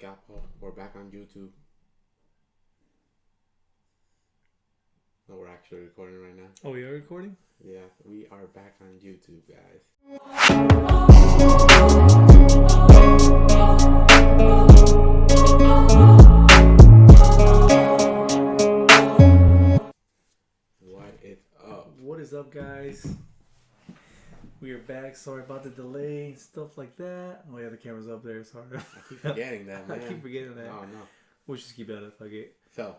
Apple. We're back on YouTube. No, we're actually recording right now. Oh, we are recording? Yeah, we are back on YouTube, guys. What is up? What is up, guys? We are back. Sorry about the delay, stuff like that. Oh, yeah, the camera's up there. Sorry. I keep forgetting that, man. I keep forgetting that. Oh, no. We'll just keep that up. Okay. So,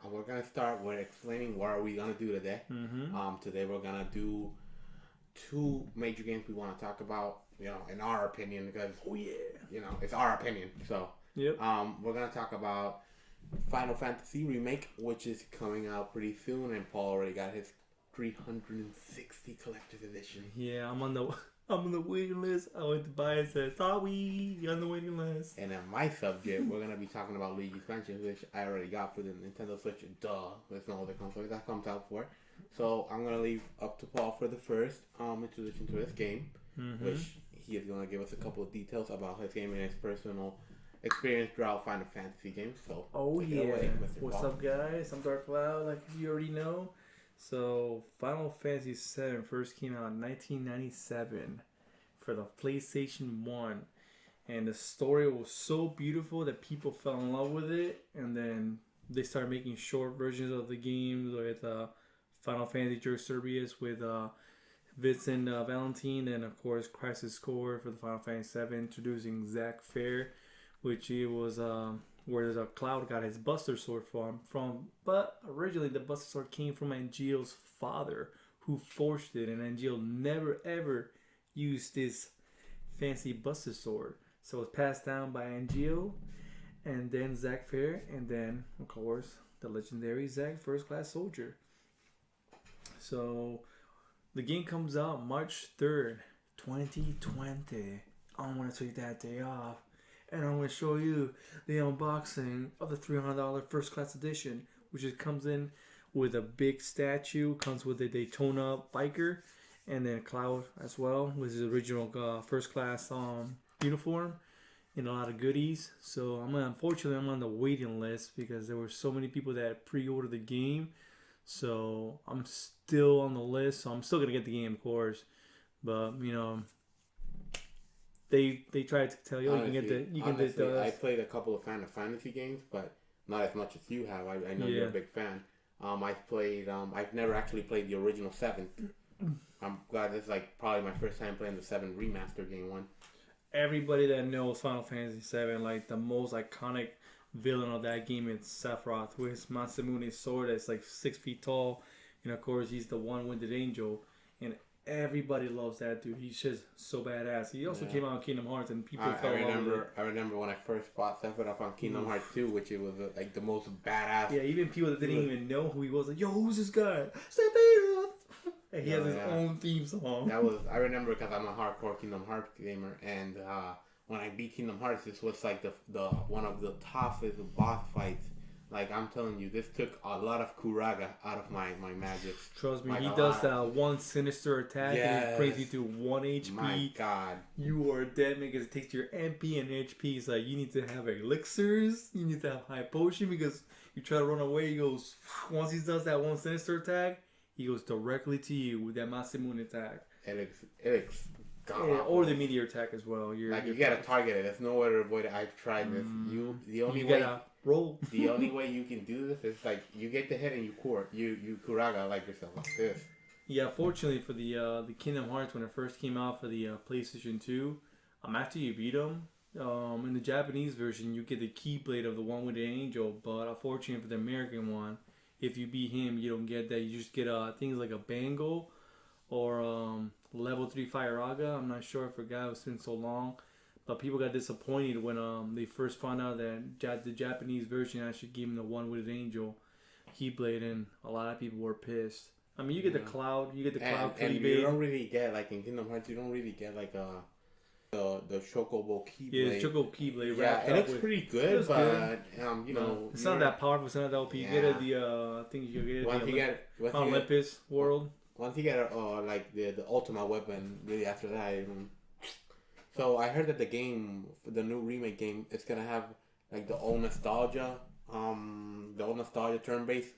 we're going to start with explaining what are we going to do today. Today we're going to do two major games we want to talk about, in our opinion, because, it's our opinion. So, yep. We're going to talk about Final Fantasy Remake, which is coming out pretty soon, and Paul already got his 360 collector's edition. Yeah, I'm on the waiting list. I went to buy it. Said, sorry, you're on the waiting list. And then my subject, we're gonna be talking about Luigi's Mansion, which I already got for the Nintendo Switch. Duh, there's no other console that comes out for. So I'm gonna leave up to Paul for the first introduction to this game, which he is gonna give us a couple of details about his game and his personal experience throughout Final Fantasy games. So take it away, Mr. What's Paul. up, guys? I'm Dark Cloud, like you already know. So, Final Fantasy VII first came out in 1997 for the PlayStation 1. And the story was so beautiful that people fell in love with it. And then they started making short versions of the game with Final Fantasy Cerberus with Vincent Valentine. And, of course, Crisis Core for the Final Fantasy VII, introducing Zack Fair, which it was... where the Cloud got his Buster Sword from. But originally the Buster Sword came from Angeal's father, who forged it, and Angel never ever used this fancy Buster Sword. So it was passed down by Angel, and then Zack Fair, and then of course the legendary Zack First Class Soldier. So the game comes out March 3rd, 2020. I'm gonna take that day off. And I'm going to show you the unboxing of the $300 First Class Edition, which comes in with a big statue, comes with a Daytona biker, and then Cloud as well, with his original First Class uniform, and a lot of goodies. So unfortunately, I'm on the waiting list because there were so many people that pre-ordered the game. So I'm still on the list, so I'm still going to get the game, of course. But, They tried to tell you, I played a couple of Final Fantasy games, but not as much as you have. I know you're a big fan. I've never actually played the original 7. I'm glad this is probably my first time playing the 7 remaster game one. Everybody that knows Final Fantasy 7, the most iconic villain of that game is Sephiroth with his Masamune sword that's 6 feet tall, and of course he's the one-winged angel, and everybody loves that dude. He's just so badass. He also came out in Kingdom Hearts, and people fell in love with it. I remember when I first fought Sephiroth on Kingdom Hearts 2, which it was the most badass. Yeah, even people that didn't even know who he was, yo, who's this guy? Sephiroth. And he has his own theme song. I remember because I'm a hardcore Kingdom Hearts gamer, and when I beat Kingdom Hearts, this was the one of the toughest boss fights. I'm telling you, this took a lot of Kuraga out of my magics. Trust me, he does that one sinister attack and it brings you to 1 HP. My God. You are dead because it takes your MP and HP. It's you need to have elixirs, you need to have high potion because you try to run away, he goes, once he does that one sinister attack, he goes directly to you with that Masamune attack. Or the meteor attack as well. You gotta target it. There's no way to avoid it. I've tried this. Roll. The only way you can do this is you get the hit and you Kuraga yourself like this. Yeah, fortunately for the Kingdom Hearts when it first came out for the PlayStation 2, after you beat them, in the Japanese version you get the Keyblade of the one with the angel, but unfortunately for the American one, if you beat him you don't get that. You just get things like a bangle or level 3 Fire-Raga. I'm not sure, I forgot, it's been so long. But people got disappointed when they first found out that the Japanese version actually gave him the one with an angel Keyblade, and a lot of people were pissed. I mean, you get the Cloud, Cloud and you don't really get in Kingdom Hearts. You don't really get the Chocobo Keyblade. Yeah, the Chocobo Keyblade. Yeah, it looks pretty good, but it's not that powerful. It's not that OP. You get I think you get the Olympus world. Once you get the ultimate weapon, really after that. So I heard that the new remake game, it's gonna have like the old nostalgia turn-based,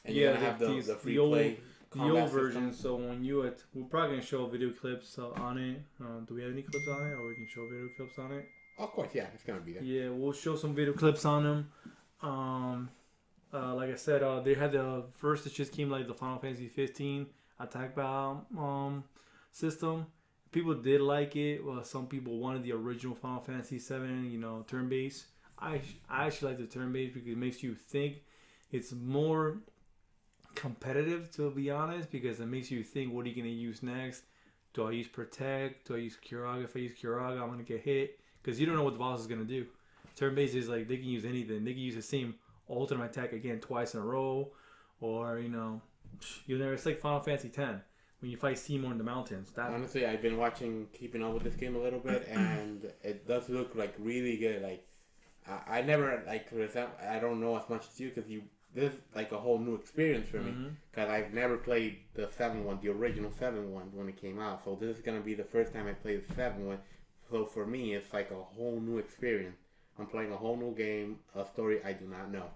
and Yeah, you're gonna have the free play. The old combat version. system. So when we're probably gonna show video clips on it. Do we have any clips on it, or we can show video clips on it? Of course, yeah, it's gonna be there. Yeah, we'll show some video clips on them. Like I said, they had the first. It just came like the Final Fantasy 15 attack system. People did like it. Well, some people wanted the original Final Fantasy 7, turn based. I actually like the turn based because it makes you think. It's more competitive, to be honest, because it makes you think, what are you going to use next? Do I use Protect? Do I use Kiraga? If I use Kiraga, I'm going to get hit. Because you don't know what the boss is going to do. Turn-based is like, they can use anything. They can use the same ultimate attack again twice in a row. Or, it's like Final Fantasy X. When you fight Seymour in the mountains. Honestly, I've been keeping up with this game a little bit, and it does look like really good. Like, I never, like, for example, I don't know as much as you, because this is like a whole new experience for me, because I've never played the 7 one, the original 7 one when it came out. So this is gonna be the first time I play the 7 one. So for me, it's like a whole new experience. I'm playing a whole new game, a story I do not know.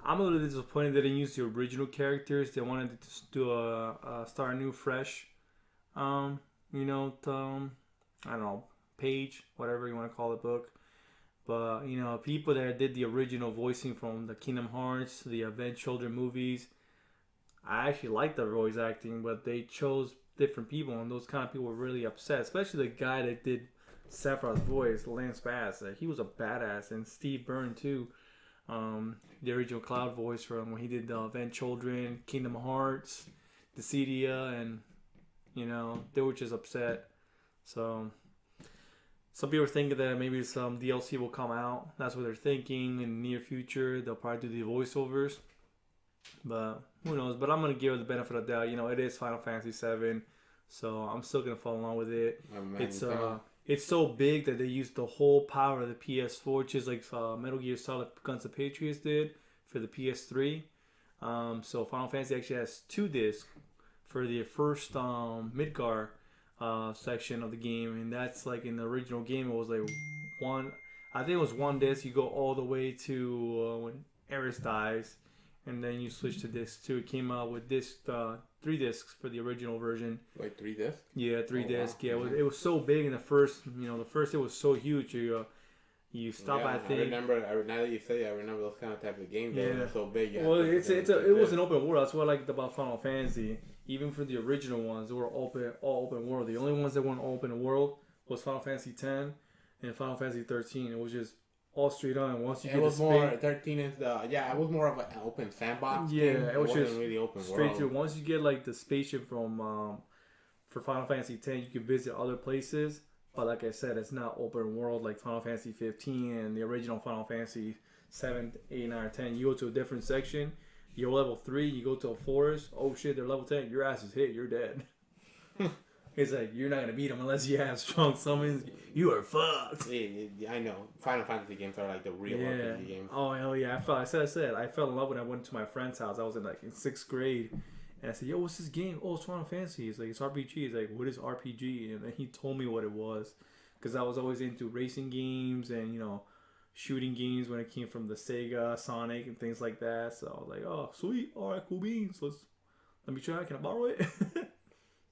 I'm a little disappointed they didn't use the original characters. They wanted to do start anew, fresh. I don't know, page, whatever you want to call the book. But, people that did the original voicing from the Kingdom Hearts, the Advent Children movies, I actually like the voice acting, but they chose different people, and those kind of people were really upset. Especially the guy that did Sephiroth's voice, Lance Bass. He was a badass, and Steve Byrne too. The original Cloud voice from when he did the Advent Children, Kingdom Hearts, Dissidia, and they were just upset. So some people are thinking that maybe some DLC will come out. That's what they're thinking in the near future. They'll probably do the voiceovers, but who knows? But I'm gonna give it the benefit of the doubt. It is Final Fantasy 7, so I'm still gonna follow along with it. It's so big that they used the whole power of the PS4, just like Metal Gear Solid Guns of Patriots did for the PS3. So Final Fantasy actually has 2 discs for the first Midgar section of the game, and that's like in the original game it was like one. I think it was 1 disc. You go all the way to when Eris dies, and then you switch to disc 2. It came out with 3 discs for the original version. Wait, 3 discs? Yeah, 3 discs. Wow. Yeah, it was so big in the first. The first it was so huge. You stop. Yeah, I think. I remember. Now that you say, I remember those kind of type of games. They were so big. Yeah, well, it was an open world. That's what I liked about Final Fantasy. Even for the original ones, they were all open world. The only ones that weren't open world was Final Fantasy X and Final Fantasy 13. It was just all straight on. Once you get the more 13 is it was more of an open sandbox. Yeah, game. it was wasn't just really open straight world. through. Once you get like the spaceship from for Final Fantasy X, you can visit other places. But like I said, it's not open world like Final Fantasy 15 and the original Final Fantasy 7, 8, 9, or 10. You go to a different section. You're level 3. You go to a forest. Oh shit, they're level 10. Your ass is hit. You're dead. It's like, you're not going to beat them unless you have strong summons. You are fucked. Yeah, I know. Final Fantasy games are like the real RPG games. Oh, hell yeah. I fell in love when I went to my friend's house. I was in 6th grade. And I said, yo, what's this game? Oh, it's Final Fantasy. He's like, it's RPG. He's like, what is RPG? And then he told me what it was. Because I was always into racing games and, shooting games when it came from the Sega, Sonic, and things like that. So I was like, oh, sweet. All right, cool beans. Let me try. Can I borrow it?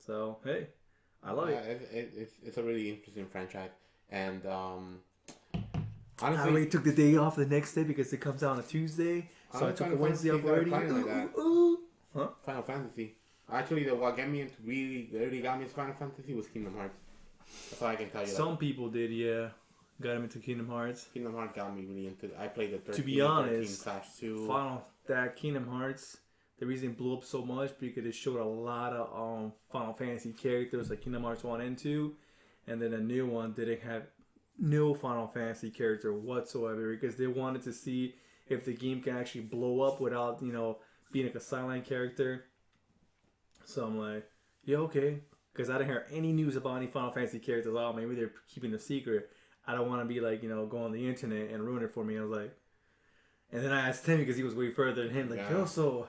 So, hey. I love it. It's a really interesting franchise, and honestly, I already took the day off the next day because it comes out on a Tuesday, so I took a Wednesday off already. Huh? Final Fantasy. Actually, what got me really got me into Final Fantasy was Kingdom Hearts. That's all I can tell you. Some people did, yeah, got him into Kingdom Hearts. Kingdom Hearts got me really into it. I played the 13. To be honest, 13/2. That Kingdom Hearts. The reason it blew up so much because it showed a lot of Final Fantasy characters like Kingdom Hearts 1 and 2. And then the new one didn't have no Final Fantasy character whatsoever because they wanted to see if the game can actually blow up without, being like a silent character. So I'm like, yeah, okay. Because I didn't hear any news about any Final Fantasy characters. Oh, maybe they're keeping a secret. I don't want to be like, go on the internet and ruin it for me. I was like, and then I asked him because he was way further than him. Like, yeah. Yo, so...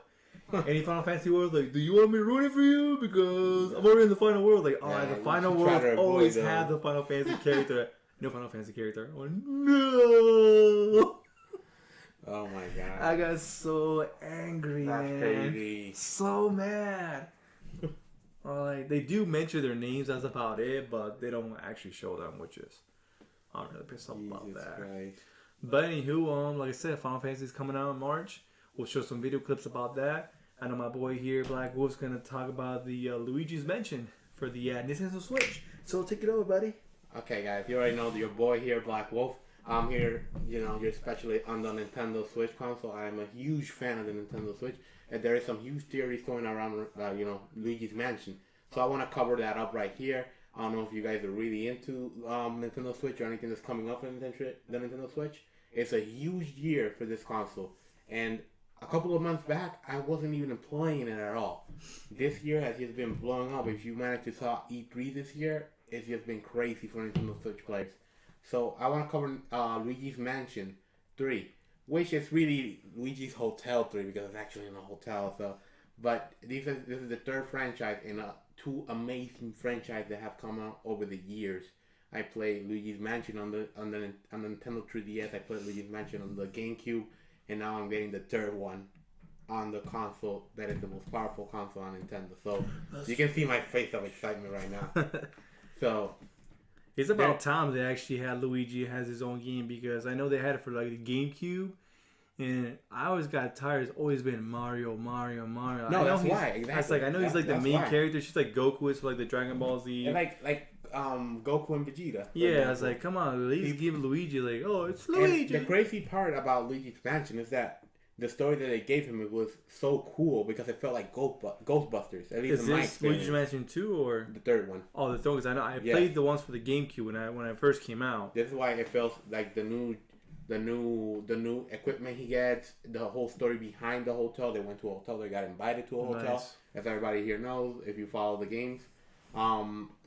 Any Final Fantasy world, like, do you want me to ruin it for you? Because I'm already in the final world. Like, the final world always have the Final Fantasy character No Final Fantasy character. I went, no. Oh my god. I got so angry, That's man. crazy. So mad. Like they do mention their names, that's about it, but they don't actually show them, which is I'm really pissed off about that. Christ. But anywho, like I said, Final Fantasy is coming out in March. We'll show some video clips about that. I know my boy here, Black Wolf's gonna talk about the Luigi's Mansion for the Nintendo Switch. So take it over, buddy. Okay, guys, you already know your boy here, Black Wolf. I'm here, you're especially on the Nintendo Switch console. I'm a huge fan of the Nintendo Switch, and there is some huge theories going around, Luigi's Mansion. So I want to cover that up right here. I don't know if you guys are really into Nintendo Switch or anything that's coming up for the Nintendo Switch. It's a huge year for this console, and a couple of months back, I wasn't even playing it at all. This year has just been blowing up. If you managed to saw E3 this year, it's just been crazy for Nintendo Switch players. So I want to cover Luigi's Mansion 3, which is really Luigi's Hotel 3 because it's actually in a hotel. So, but this is the third franchise in two amazing franchises that have come out over the years. I played Luigi's Mansion on the Nintendo 3DS. I played Luigi's Mansion on the GameCube, and now I'm getting the third one on the console that is the most powerful console on Nintendo. So you can see my face of excitement right now. So. It's about time they actually had Luigi has his own game because I know they had it for like the GameCube, and I always got tired. It's always been Mario. No, that's why. Exactly. It's like I know he's like the main character. She's like Goku is for like the Dragon Ball Z. And like Goku and Vegeta. Yeah, it's like come on, at least give Luigi like it's Luigi. And the crazy part about Luigi's Mansion is that the story that they gave him, it was so cool because it felt like Ghostbusters. At least is in my this experience. Luigi's Mansion 2 or the third one? Oh, the third one. Because I know I played the ones for the GameCube when I first came out. This is why it feels like the new equipment he gets, the whole story behind the hotel. They went to a hotel. They got invited to a hotel. Nice. As everybody here knows, if you follow the games,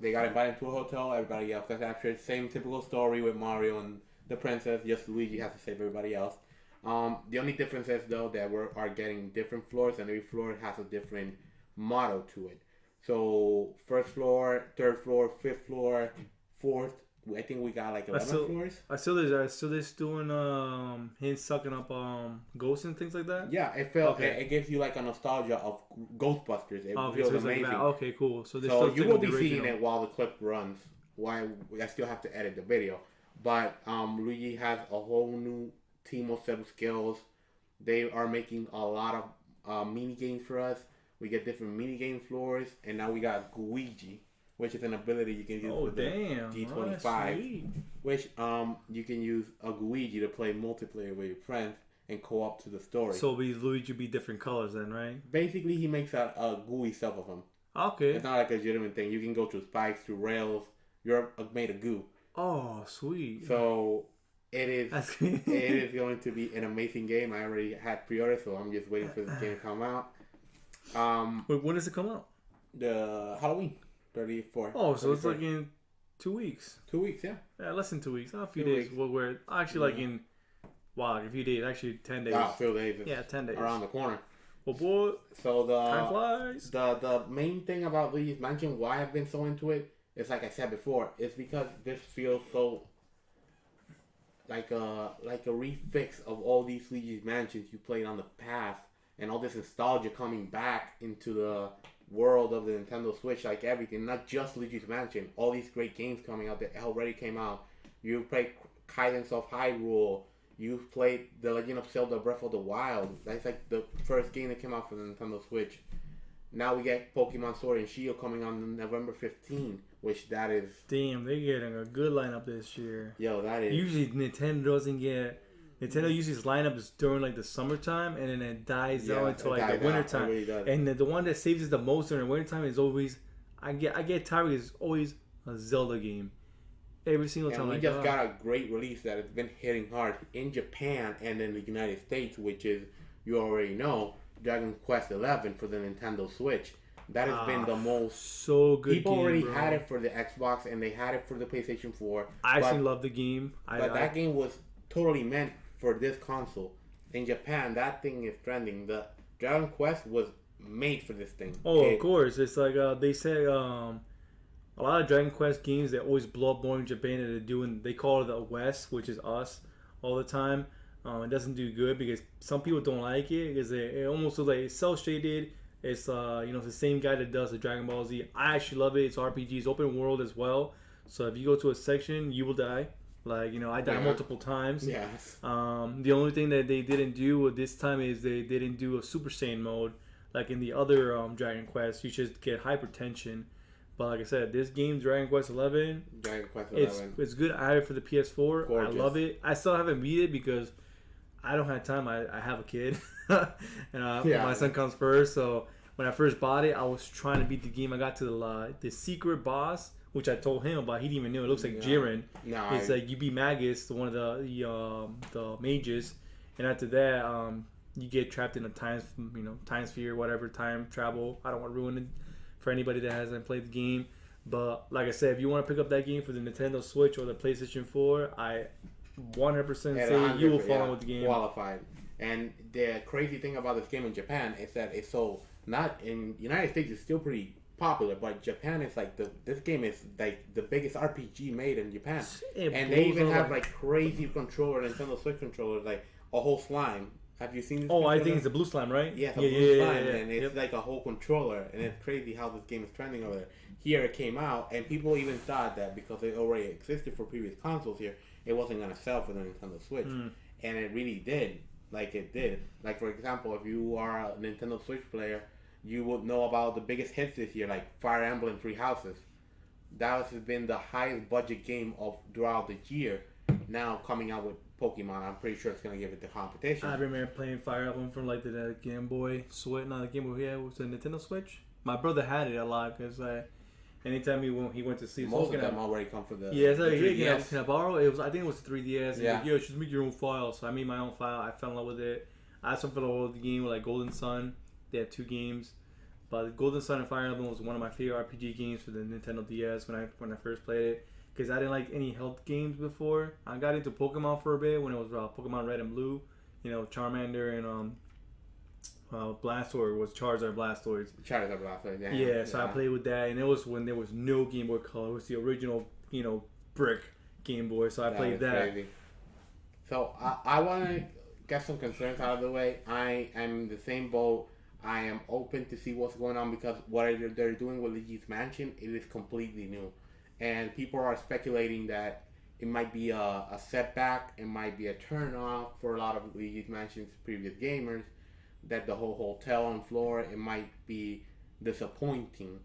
they got invited to a hotel. Everybody else got captured. Same typical story with Mario and the princess. Just Luigi has to save everybody else. The only difference is though that we are getting different floors, and every floor has a different motto to it. So first floor, third floor, fifth floor, fourth. I think we got like 11 floors. I still there's doing him sucking up ghosts and things like that. Yeah, it felt it gives you like a nostalgia of Ghostbusters. It feels amazing. Like okay, cool. So you will be seeing it while the clip runs. Why I still have to edit the video, but Luigi has a whole new team of set of skills. They are making a lot of mini games for us. We get different mini game floors, and now we got Guigi, which is an ability you can use with the G25, which you can use a Guigi to play multiplayer with your friends and co-op to the story. So Luigi be different colors then, right? Basically, he makes a GUI self of him. Okay. It's not like a legitimate thing. You can go through spikes, through rails. You're made of goo. Oh, sweet. So it is going to be an amazing game. I already had pre-order, so I'm just waiting for this game to come out. Wait, when does it come out? The Halloween, 34. Oh, so 34. It's like in 2 weeks. 2 weeks, yeah. Yeah, less than 2 weeks. A few days. Well, we're actually like in a few days. Actually, 10 days. A few days. Yeah, 10 days. Around the corner. Oh boy. So time flies. The main thing about Luigi's Mansion, why I've been so into it, is like I said before, it's because this feels so like a refix of all these Luigi's Mansions you played on the past, and all this nostalgia coming back into the world of the Nintendo Switch, like everything, not just Luigi's Mansion. All these great games coming out that already came out. You played Cadence of Hyrule. You played The Legend of Zelda Breath of the Wild. That's like the first game that came out for the Nintendo Switch. Now we get Pokemon Sword and Shield coming on November 15th, which that is... Damn, they're getting a good lineup this year. Yo, that is... Usually Nintendo doesn't get... Nintendo usually its lineup is during like the summertime, and then it dies out until like the wintertime. Really, and the one that saves us the most during the wintertime is always... I get tired because it's always a Zelda game. Every single time. And we just got a great release that has been hitting hard in Japan and in the United States, which is, you already know, Dragon Quest XI for the Nintendo Switch. That has been the most... So good. People already had it for the Xbox and they had it for the PlayStation 4. I actually love the game. But that game was totally meant for this console. In Japan, that thing is trending. The Dragon Quest was made for this thing. Oh, of course. It's like they say a lot of Dragon Quest games that always blow up more in Japan than they call it the West, which is us, all the time. It doesn't do good because some people don't like it because it almost looks like it's cel shaded. It's it's the same guy that does the Dragon Ball Z. I actually love it. It's RPG, it's open world as well. So if you go to a section, you will die. Like I died multiple times. Yes. The only thing that they didn't do this time is they didn't do a Super Saiyan mode like in the other Dragon Quest. You just get hypertension. But like I said, this game, Dragon Quest 11, it's good. I have it for the PS4. Gorgeous. I love it. I still haven't beat it because I don't have time. I have a kid, and my son comes first. So when I first bought it, I was trying to beat the game. I got to the secret boss, which I told him about. He didn't even know. It looks like Jiren. No, it's like you beat Magus, one of the mages, and after that, you get trapped in a time sphere, whatever, time travel. I don't want to ruin it for anybody that hasn't played the game. But like I said, if you want to pick up that game for the Nintendo Switch or the PlayStation 4, I 100% say you will fall in with the game. Qualified. And the crazy thing about this game in Japan is that it's so not in United States. It's still pretty popular, but Japan is like this game is like the biggest RPG made in Japan, and they even have like crazy controller, Nintendo Switch controllers, like a whole slime. Have you seen this? Oh, I think it's a blue slime, right? Yeah, blue slime, and it's like a whole controller, and it's crazy how this game is trending over there. Here it came out, and people even thought that because it already existed for previous consoles here, it wasn't gonna sell for the Nintendo Switch, and it really did. Like it did. Like for example, if you are a Nintendo Switch player, you would know about the biggest hits this year, like Fire Emblem Three Houses. That has been the highest budget game of throughout the year. Now coming out with Pokemon, I'm pretty sure it's gonna give it the competition. I remember playing Fire Emblem from like the Game Boy Switch, not the Game Boy. Yeah, it was the Nintendo Switch. My brother had it a lot because anytime he went to sleep, most of them already come for the. Yeah, so can I borrow? It was, I think it was the 3DS. Yeah, like, just make your own file. So I made my own file. I fell in love with it. I also fell in love with the game with like Golden Sun. They had 2 games, but Golden Sun and Fire Emblem was one of my favorite RPG games for the Nintendo DS when I first played it. Because I didn't like any health games before. I got into Pokemon for a bit when it was Pokemon Red and Blue. Charmander and Blastoise was Charizard Blastoise. Charizard Blastoise, yeah. Yeah, so I played with that, and it was when there was no Game Boy Color. It was the original, brick Game Boy, so I played that. Crazy. So I want to get some concerns out of the way. I am in the same boat. I am open to see what's going on because what they're doing with Luigi's Mansion, it is completely new. And people are speculating that it might be a setback, it might be a turn off for a lot of Luigi's Mansion's previous gamers, that the whole hotel on floor, it might be disappointing.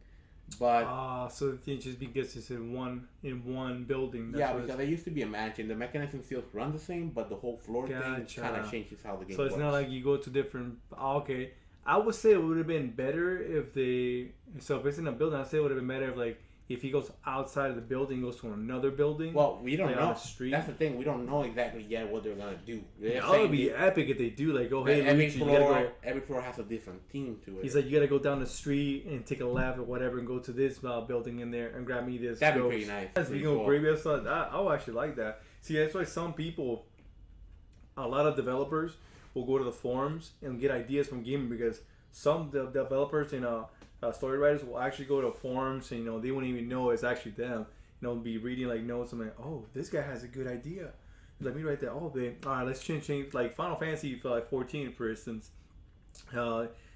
But so it just because it's in one building. Because there used to be a mansion. The mechanism still run the same, but the whole floor thing kind of changes how the game works. So it's not like you go to different. Okay, I would say it would have been better if if it's in a building, I'd say it would have been better if he goes outside of the building, goes to another building. Well, we don't know. On the street. That's the thing. We don't know exactly yet what they're gonna do. That would be epic if they do. Like, every floor has a different theme to it. He's like, you gotta go down the street and take a left or whatever, and go to this building in there and grab me this. That'd be pretty nice. Speaking of graveyard stuff, I would actually like that. See, that's why some people, a lot of developers, will go to the forums and get ideas from gaming because some developers story writers will actually go to forums and they wouldn't even know it's actually them. Be reading like notes and like, oh, this guy has a good idea. Let me write that. Oh, all right, let's change like Final Fantasy 14, for instance.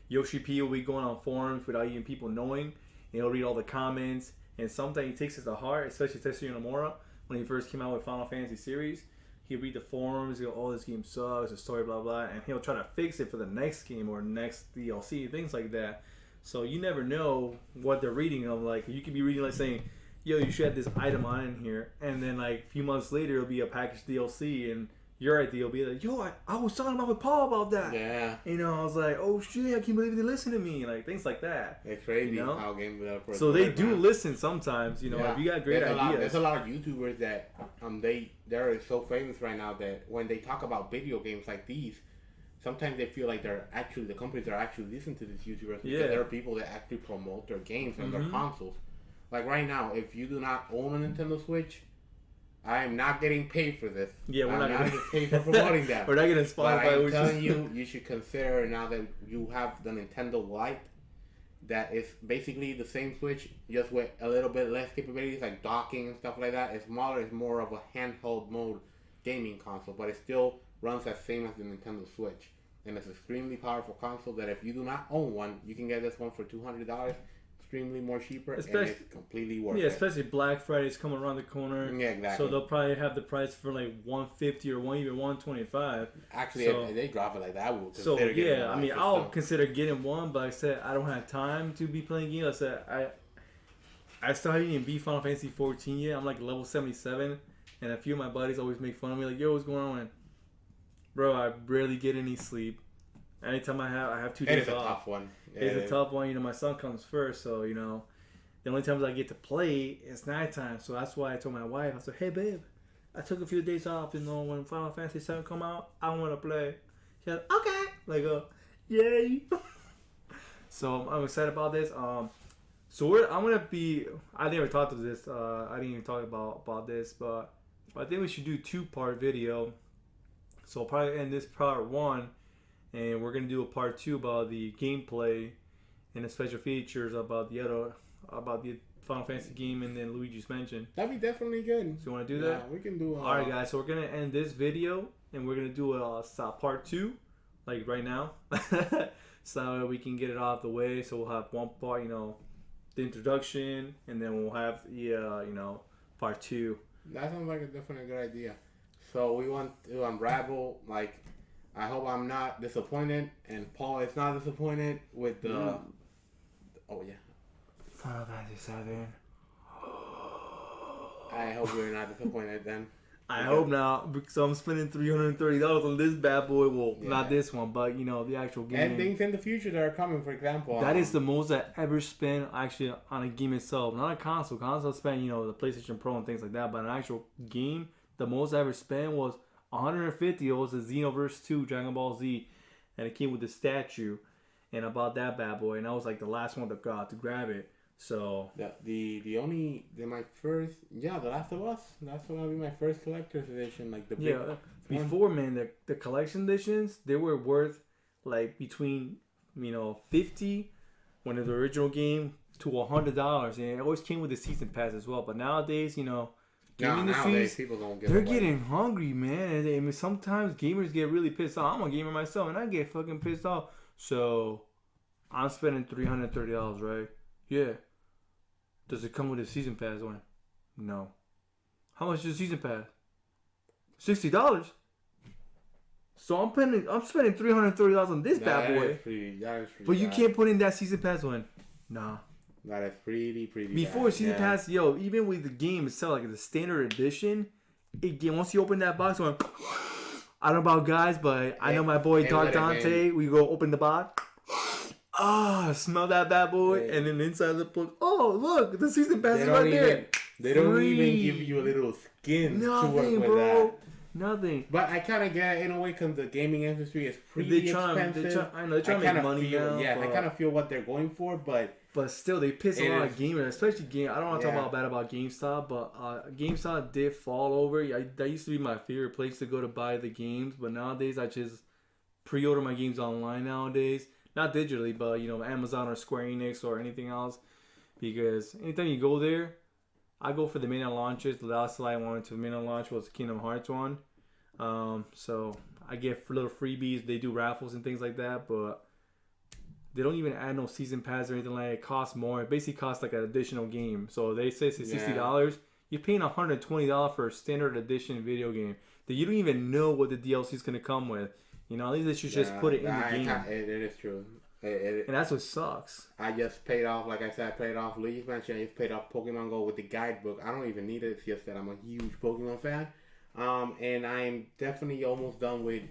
Yoshi P will be going on forums without even people knowing. And he'll read all the comments, and sometimes he takes it to heart, especially Tetsuya Nomura when he first came out with Final Fantasy series. He'll read the forums, he'll go, oh, this game sucks, the story, blah blah, and he'll try to fix it for the next game or next DLC, things like that. So you never know what they're reading. Like, you could be reading like saying, yo, you should have this item on in here, and then like a few months later it'll be a packaged DLC, and your idea will be like, yo, I was talking about with Paul about that. Yeah. I was like, oh shit, I can't believe they listen to me. Like, things like that. It's crazy how game developers. So they do listen sometimes. If you got great ideas. There's a lot of YouTubers that they're so famous right now that when they talk about video games like these, sometimes they feel like the companies are actually listening to these YouTubers because there are people that actually promote their games and their consoles. Like right now, if you do not own a Nintendo Switch, I am not getting paid for this. Yeah, we're not getting paid for promoting that. We're not getting sponsored. But I'm telling you, you should consider now that you have the Nintendo Lite, that is basically the same Switch, just with a little bit less capabilities like docking and stuff like that. It's smaller. It's more of a handheld mode gaming console, but it still runs as same as the Nintendo Switch. And it's an extremely powerful console that if you do not own one, you can get this one for $200, extremely more cheaper, and it's completely worth it. Yeah, especially Black Friday's coming around the corner. Yeah, exactly. So they'll probably have the price for like $150 or even $125. Actually, so, if they drop it like that, I will so consider getting yeah, I mean, I'll consider getting one, but I said I don't have time to be playing games. I said I still haven't even beat Final Fantasy 14 yet. I'm like level 77, and a few of my buddies always make fun of me like, "Yo, what's going on?" Bro, I barely get any sleep. Anytime I have 2 days off. It's a tough one. It's a tough one. You know, my son comes first, so you know, the only times I get to play is nighttime. So that's why I told my wife, I said, "Hey, babe, I took a few days off. You know, when Final Fantasy 7 come out, I want to play." She said, "Okay." Like, yay. So I'm excited about this. So I'm gonna be. I never talked of this. I didn't even talk about this, but I think we should do 2-part video. So I'll probably end this part 1, and we're gonna do a part 2 about the gameplay and the special features about the Final Fantasy game, and then Luigi's Mansion. That'd be definitely good. So you want to do that? Yeah, we can do. All right, guys. So we're gonna end this video, and we're gonna do a part 2, like right now, so we can get it out of the way. So we'll have one part, you know, the introduction, and then we'll have the part 2. That sounds like definitely a good idea. So we want to unravel, like, I hope I'm not disappointed, and Paul is not disappointed with the... Oh, yeah. Final Fantasy 7. I hope you're not disappointed then. I hope not, because I'm spending $330 on this bad boy. Well, not this one, but, you know, the actual game. And things in the future that are coming, for example. That is the most I ever spent, actually, on a game itself. Not a console. Console I spent, you know, the PlayStation Pro and things like that, but an actual game... The most I ever spent was $150. It was the Xenoverse 2 Dragon Ball Z, and it came with the statue. And I bought that bad boy, and I was like the last one to grab it. So the Last of Us. That's gonna be my first collector's edition. Like before, man, the collection editions, they were worth like between $50 when it was the original game to $100, and it always came with the season pass as well. But nowadays, nowadays people don't get. They're getting hungry, man. I mean, sometimes gamers get really pissed off. I'm a gamer myself, and I get fucking pissed off. So I'm spending $330, right? Yeah. Does it come with a season pass on it? No. How much is the season pass? $60. So I'm spending $330 on this bad boy. That is pretty but you can't put in that season pass on. Nah. That is pretty Before bad. season pass, even with the game itself, like the standard edition, once you open that box, I don't know about guys, but I know my boy Dark Dante. We go open the box. Smell that bad boy, and then inside the book, look, the season pass is right there. They don't even give you a little skin to work with that. Nothing. But I kind of get it in a way because the gaming industry is pretty expensive. I know they're trying to make money now. Yeah, I kind of feel what they're going for, but still, they piss a lot of gamers, especially I don't want to talk about bad about GameStop, but GameStop did fall over. That used to be my favorite place to go to buy the games, but nowadays I just pre-order my games online nowadays. Not digitally, but Amazon or Square Enix or anything else. Because anytime you go there, I go for the midnight launches. The last slide I wanted to midnight launch was the Kingdom Hearts one. So I get little freebies. They do raffles and things like that, but they don't even add no season pass or anything like that. It costs more. It basically costs like an additional game. So they say it's $60. You're paying $120 for a standard edition video game that you don't even know what the DLC is going to come with. At least they should just put it in the game. It is true. And that's what sucks. I just paid off, like I said, I paid off Luigi's Mansion. I just paid off Pokemon Go with the guidebook. I don't even need it. It's just that I'm a huge Pokemon fan. And I'm definitely almost done with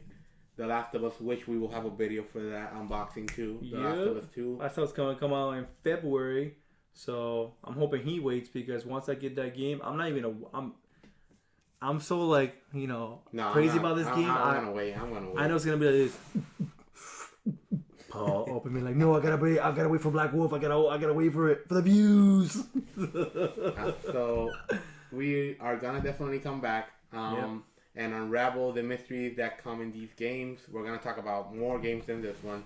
The Last of Us, which we will have a video for that unboxing too. The Last of Us 2. Last of Us going to come out in February. So I'm hoping he waits, because once I get that game, I'm so crazy about this game. I'm gonna wait. I know it's gonna be like this. Paul open me like, no, I gotta wait for Black Wolf. I gotta wait for it for the views. So we are gonna definitely come back and unravel the mysteries that come in these games. We're gonna talk about more games than this one,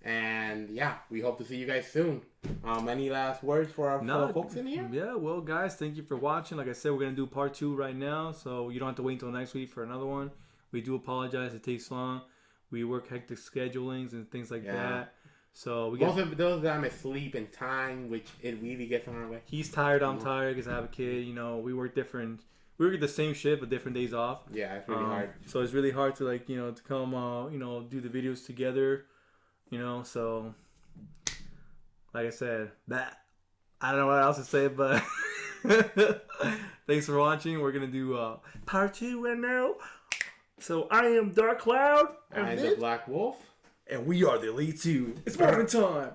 and we hope to see you guys soon. Any last words for our fellow folks in here? Yeah, well, guys, thank you for watching. Like I said, we're going to do part 2 right now, so you don't have to wait until next week for another one. We do apologize. It takes long. We work hectic schedulings and things like that. So we most of those time is sleep and time, which it really gets on our way. He's tired. I'm tired because I have a kid. You know, we work different. We work at the same shift but different days off. Yeah, it's really hard. So it's really hard to to come do the videos together. So like I said, I don't know what else to say, but thanks for watching. We're gonna do part 2 right now. So I am Dark Cloud. And the Black Wolf. And we are the Elite 2. It's morphin' time.